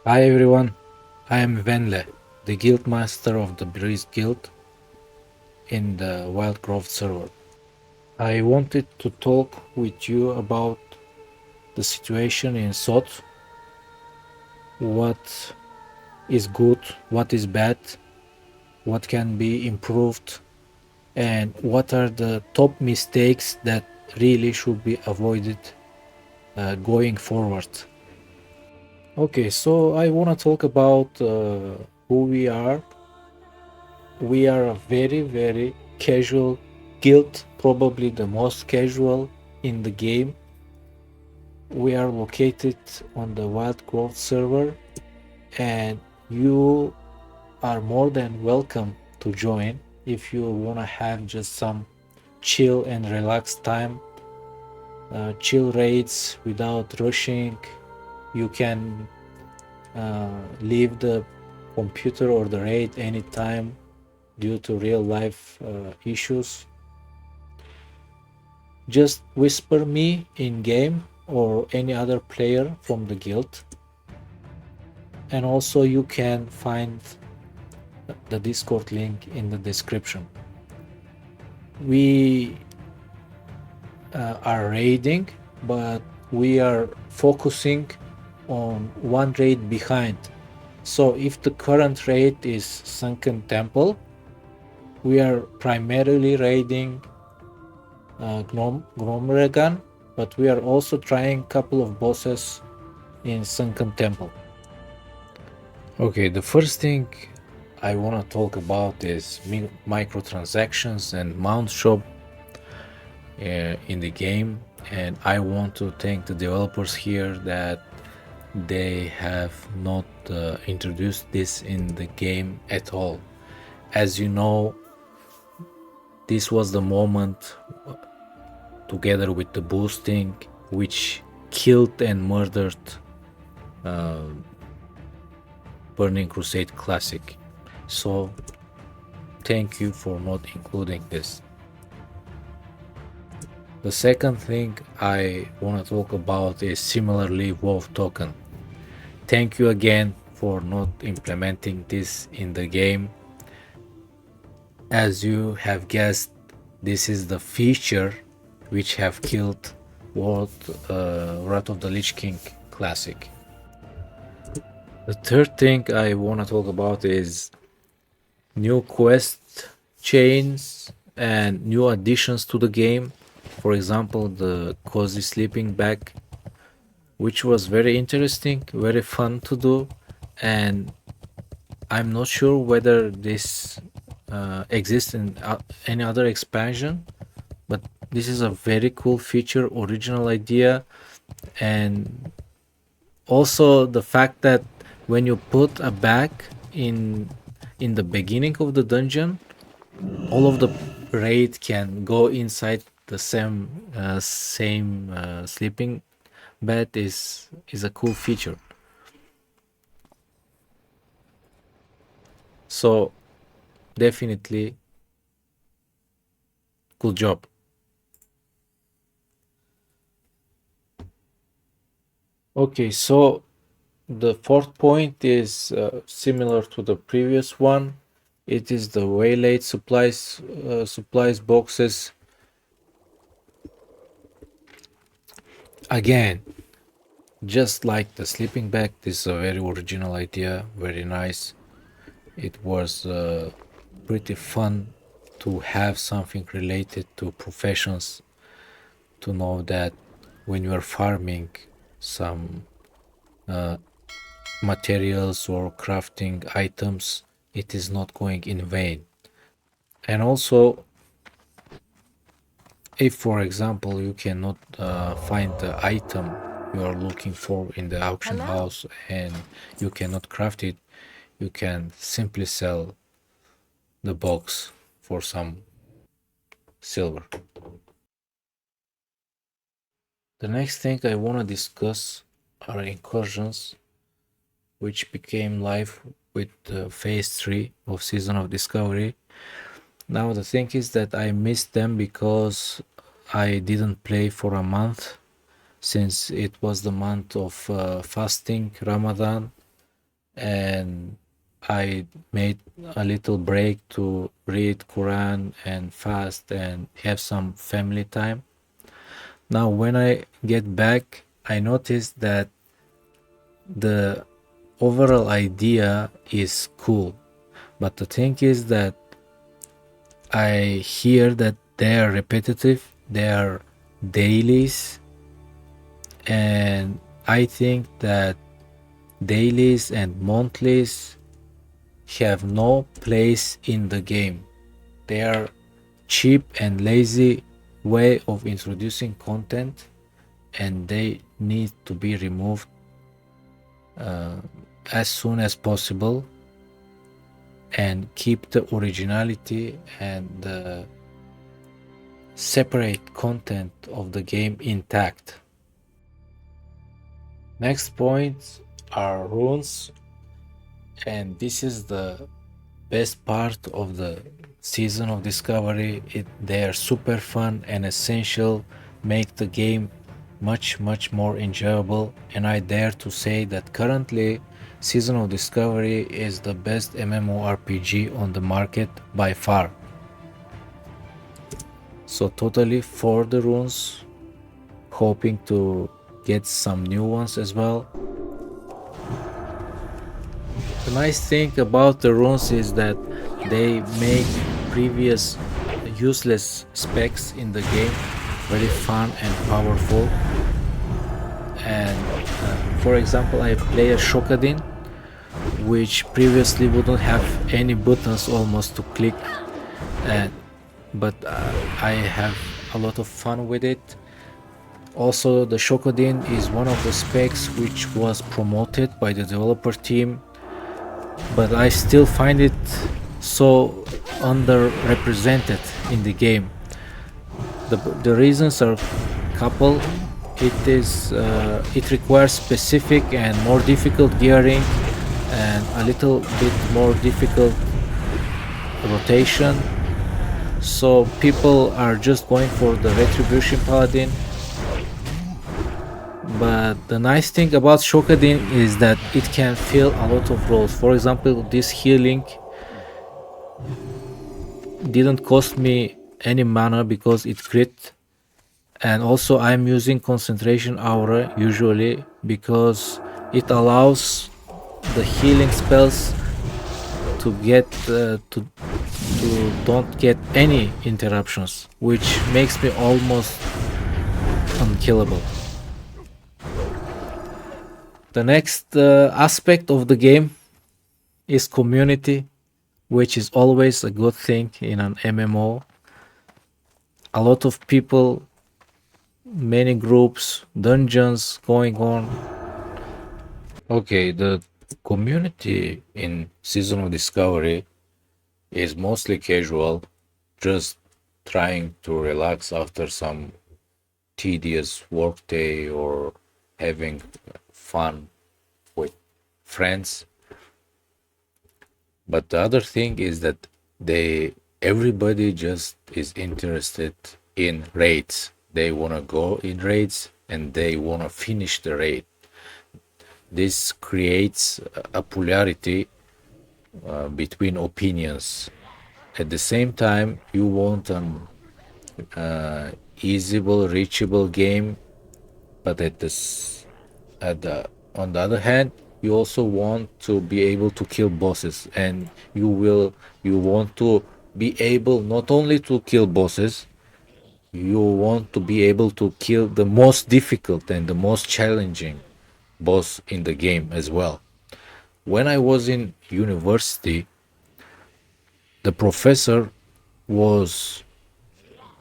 Hi everyone, I am Venle, the guild master of the Breeze Guild in the Wildcraft server. I wanted to talk with you about the situation in SoD, what is good, what is bad, what can be improved, and what are the top mistakes that really should be avoided going forward. Okay, so I want to talk about who we are. We are a very casual guild, probably the most casual in the game. We are located on the Wild Growth server, and you are more than welcome to join if you want to have just some chill and relaxed time, chill raids without rushing. You can leave the computer or the raid anytime due to real life issues. Just whisper me in game or any other player from the guild. And also you can find the Discord link in the description. We are raiding, but we are focusing on one raid behind. So if the current raid is Sunken Temple, we are primarily raiding Gnomregan, but we are also trying a couple of bosses in Sunken Temple. Okay, the first thing I want to talk about is microtransactions and mount shop in the game, and I want to thank the developers here that they have not introduced this in the game at all. As you know, this was the moment together with the boosting which killed and murdered uh, Burning Crusade Classic. So thank you for not including this. The second thing I want to talk about is similarly WoW token. Thank you again for not implementing this in the game. As you have guessed, this is the feature which have killed World Wrath of the Lich King Classic. The third thing I want to talk about is new quest chains and new additions to the game. For example, the cozy sleeping bag, which was very interesting, very fun to do, and I'm not sure whether this exists in any other expansion, but this is a very cool feature, original idea, and also the fact that when you put a bag in in the beginning of the dungeon, all of the raid can go inside the same sleeping bed is a cool feature. So definitely good job. Okay, so the fourth point is similar to the previous one. It is the waylaid supplies boxes. Again, just like the sleeping bag, this is a very original idea, very nice. It was pretty fun to have something related to professions, to know that when you are farming some uh, materials or crafting items, it is not going in vain. And also, if for example you cannot find the item you are looking for in the auction Hello. house and you cannot craft it, you can simply sell the box for some silver. The next thing I want to discuss are incursions, which became live with phase 3 of Season of Discovery. Now the thing is that I missed them because I didn't play for a month, since it was the month of fasting Ramadan, and I made a little break to read Quran and fast and have some family time. Now, when I get back, I noticed that the overall idea is cool, but the thing is that I hear that they are repetitive, they are dailies, and I think that dailies and monthlies have no place in the game. They are cheap and lazy way of introducing content, and they need to be removed as soon as possible and keep the originality and the separate content of the game intact. Next point are runes, and this is the best part of the season of discovery. They are super fun and essential, make the game much more enjoyable, and I dare to say that currently season of discovery is the best MMORPG on the market by far. So totally for the runes, hoping to get some new ones as well. The nice thing about the runes is that they make previous useless specs in the game very fun and powerful. And for example, I play a Shokadin, which previously wouldn't have any buttons almost to click, and but I have a lot of fun with it. Also, the Shokodin is one of the specs which was promoted by the developer team, but I still find it so underrepresented in the game. The reasons are couple. It requires specific and more difficult gearing and a little bit more difficult rotation. So people are just going for the Retribution Paladin. But the nice thing about Shokadin is that it can fill a lot of roles. For example, this healing didn't cost me any mana because it crit, and also I'm using concentration aura usually because it allows the healing spells to get to don't get any interruptions, which makes me almost unkillable. The next aspect of the game is community, which is always a good thing in an MMO. A lot of people, many groups, dungeons going on. Okay, the community in Season of Discovery is mostly casual, just trying to relax after some tedious workday or having fun with friends. But the other thing is that everybody just is interested in raids. They want to go in raids and they want to finish the raid. This creates a polarity between opinions. At the same time, you want an easyable, reachable game, but on the other hand, you also want to be able to kill bosses, and you want to be able not only to kill bosses, you want to be able to kill the most difficult and the most challenging boss in the game as well. When I was in university, the professor was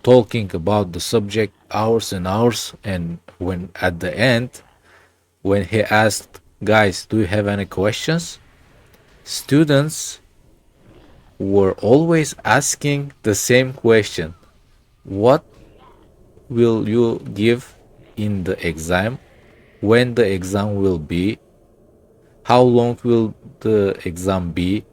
talking about the subject hours and hours, and when at the end, when he asked, guys, do you have any questions? Students were always asking the same question. What will you give in the exam? When the exam will be? How long will the exam be?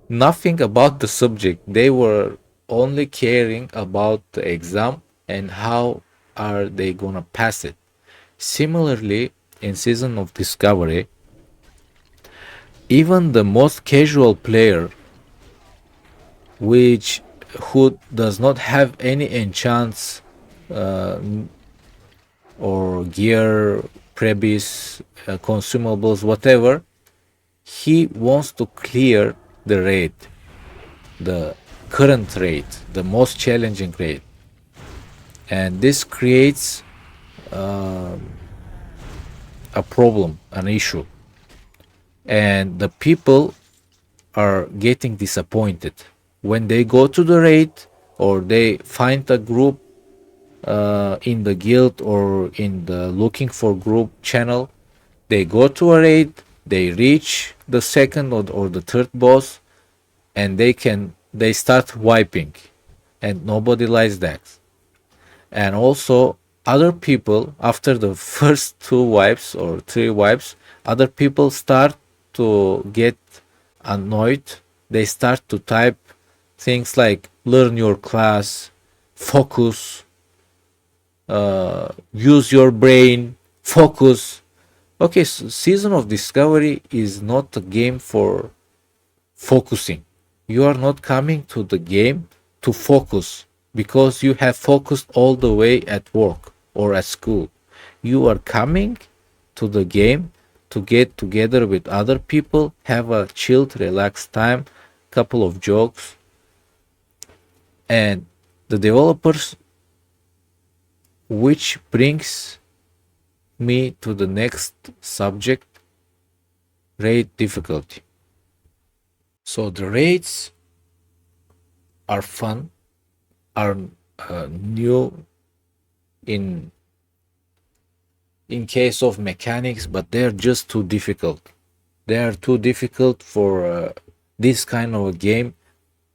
Nothing about the subject. They were only caring about the exam and how are they gonna pass it. Similarly, in Season of Discovery, Even the most casual player, which who does not have any enchants or gear, prebis, consumables, whatever, he wants to clear the raid, the current raid, the most challenging raid. And this creates a problem, an issue. And the people are getting disappointed when they go to the raid or they find a group in the guild or in the looking for group channel. They go to a raid, they reach the second or the third boss, and they start wiping, and nobody likes that. And also other people, after the first two wipes or three wipes, other people start to get annoyed. They start to type things like learn your class, focus, use your brain, focus. Okay, so Season of Discovery is not a game for focusing. You are not coming to the game to focus because you have focused all the way at work or at school. You are coming to the game to get together with other people, have a chilled, relaxed time, couple of jokes, and the developers, which brings me to the next subject, raid difficulty. So the raids are fun, are new in case of mechanics, but they're just too difficult. They are too difficult for this kind of a game,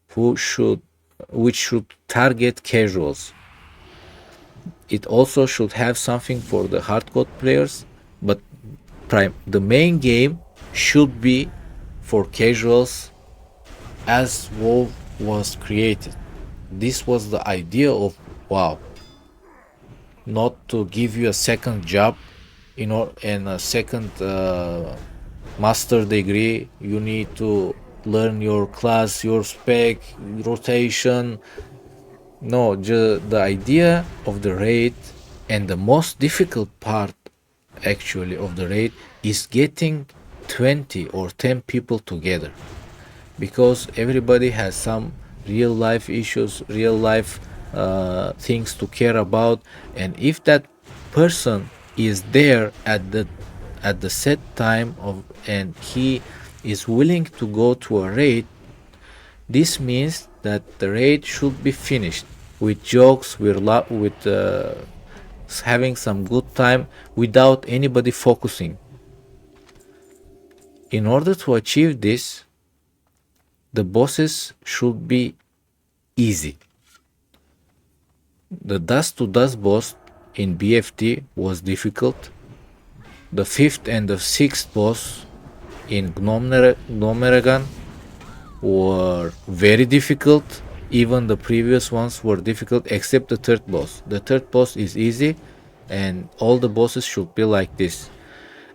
who should which should target casuals. It also should have something for the hardcore players, but the main game should be for casuals, as WoW was created. This was the idea of WoW, not to give you a second job and a second master degree. You need to learn your class, your spec, rotation. No, the idea of the raid, and the most difficult part actually of the raid, is getting 20 or 10 people together, because everybody has some real life issues, real life things to care about. And if that person is there at the set time of, and he is willing to go to a raid, this means that the raid should be finished with jokes, with having some good time, without anybody focusing. In order to achieve this, the bosses should be easy. The dust to dust boss in BFT was difficult. The fifth and the sixth boss in Gnomeragan were very difficult. Even the previous ones were difficult, except the third boss. The third boss is easy, and all the bosses should be like this.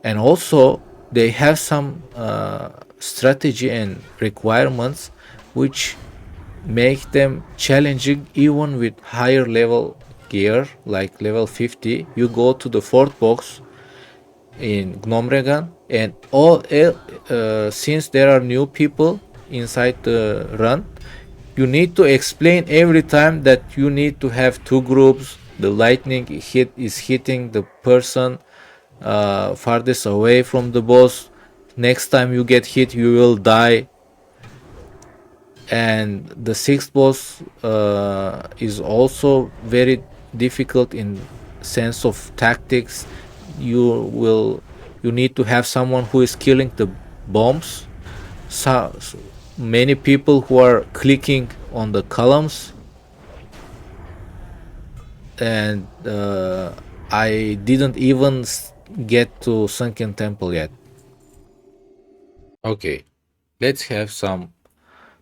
And also, they have some strategy and requirements which make them challenging even with higher level gear, like level 50. You go to the fourth box in Gnomregan, and since there are new people inside the run, you need to explain every time that you need to have two groups. The lightning hit is hitting the person farthest away from the boss. Next time you get hit, you will die. And the sixth boss is also very difficult in sense of tactics. You need to have someone who is killing the bombs. So many people who are clicking on the columns, and I didn't even get to Sunken Temple yet. Okay, let's have some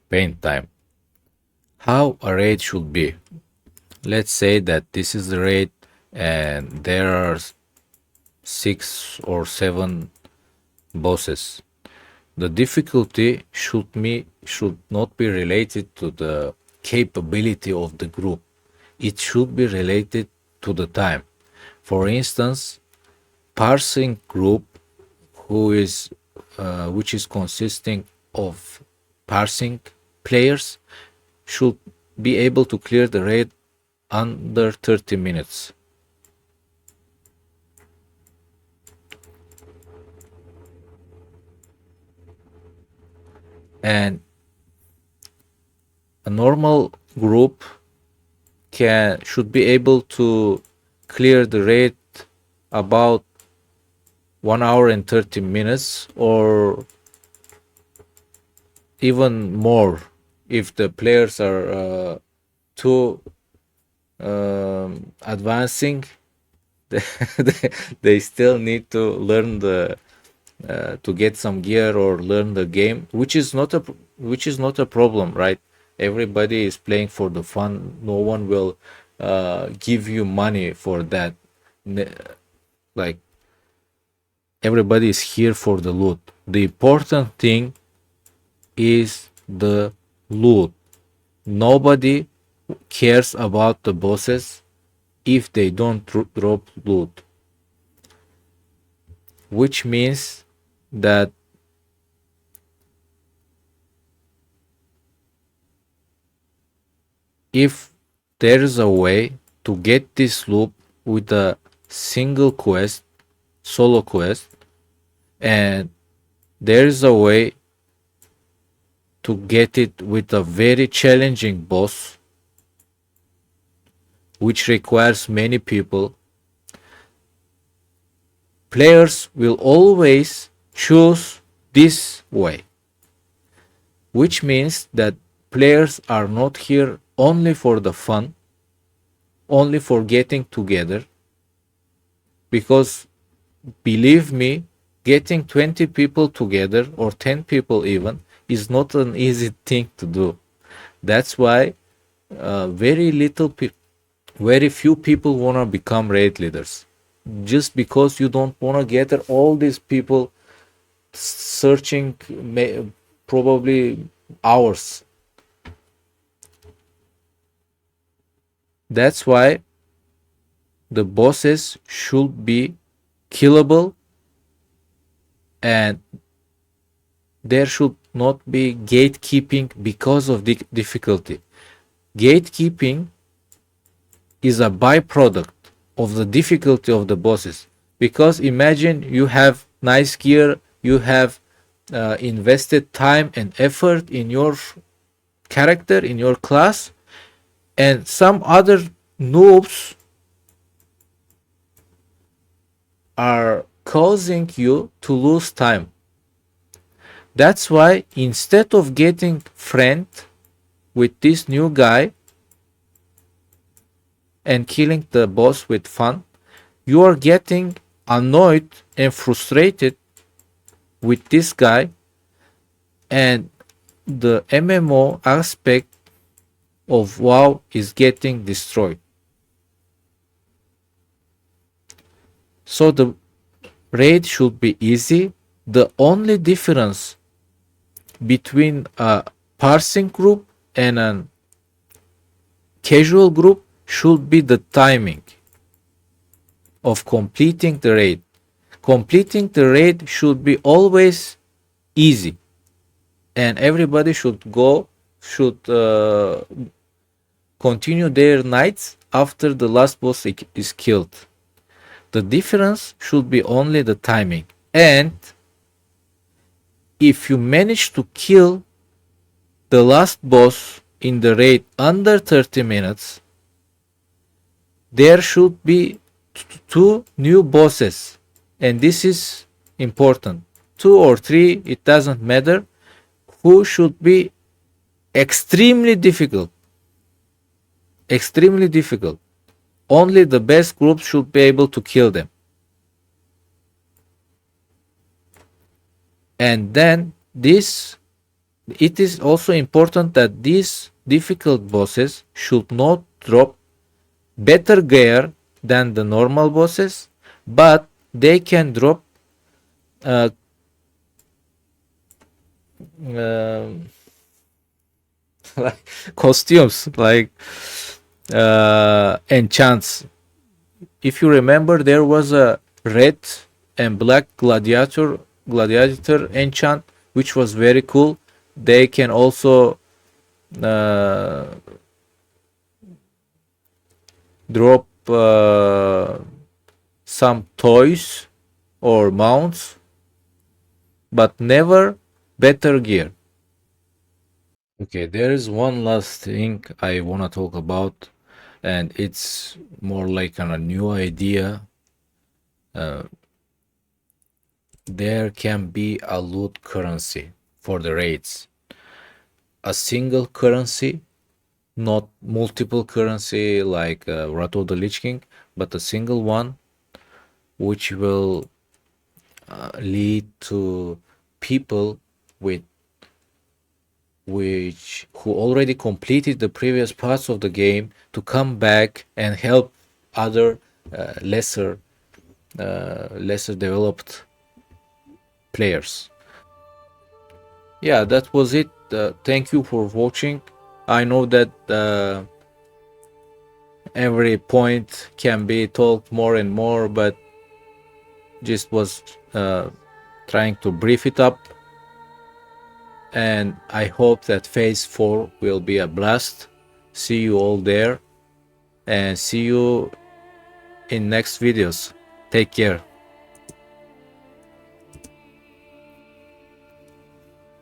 paint time. How a raid should be. Let's say that this is the raid and there are 6 or 7 bosses. The difficulty should not be related to the capability of the group. It should be related to the time. For instance, parsing group which is consisting of parsing players should be able to clear the raid under 30 minutes. And a normal group should be able to clear the raid about 1 hour and 30 minutes or even more if the players are too advancing. They still need to learn to get some gear or learn the game, which is not a problem, right? Everybody is playing for the fun. No one will give you money for that. Like, everybody is here for the loot. The important thing is the loot. Nobody cares about the bosses if they don't drop loot, which means that if there is a way to get this loop with a single quest, solo quest, and there is a way to get it with a very challenging boss, which requires many people, players will always choose this way, which means that players are not here only for the fun, only for getting together, because believe me, getting 20 people together or 10 people even is not an easy thing to do. That's why very few people want to become raid leaders, just because you don't want to gather all these people searching probably hours. That's why the bosses should be killable and there should not be gatekeeping because of the difficulty. Gatekeeping is a byproduct of the difficulty of the bosses, because imagine you have nice gear, you have invested time and effort in your character, in your class, and some other noobs are causing you to lose time. That's why instead of getting friend with this new guy and killing the boss with fun, you are getting annoyed and frustrated with this guy, and the MMO aspect of WoW is getting destroyed. So the raid should be easy. The only difference between a parsing group and a casual group should be the timing of completing the raid. Completing the raid should be always easy, and everybody should continue their nights after the last boss is killed. The difference should be only the timing. And if you manage to kill the last boss in the raid under 30 minutes, there should be two new bosses. And this is important. 2 or 3, it doesn't matter, who should be extremely difficult. Extremely difficult. Only the best group should be able to kill them. And then it is also important that these difficult bosses should not drop better gear than the normal bosses, but they can drop um, like costumes, like enchants. If you remember, there was a red and black gladiator enchant, which was very cool. They can also uh, drop some toys or mounts, but never better gear. Okay, there is one last thing I want to talk about, and it's more like a new idea. Uh, there can be a loot currency for the raids. A single currency, not multiple currency like Wrath of the Lich King, but a single one which will lead to people with which who already completed the previous parts of the game to come back and help other lesser developed players. Yeah, that was it. Thank you for watching. I know that every point can be talked more and more, but just was trying to brief it up. And I hope that phase 4 will be a blast. See you all there and see you in next videos. Take care.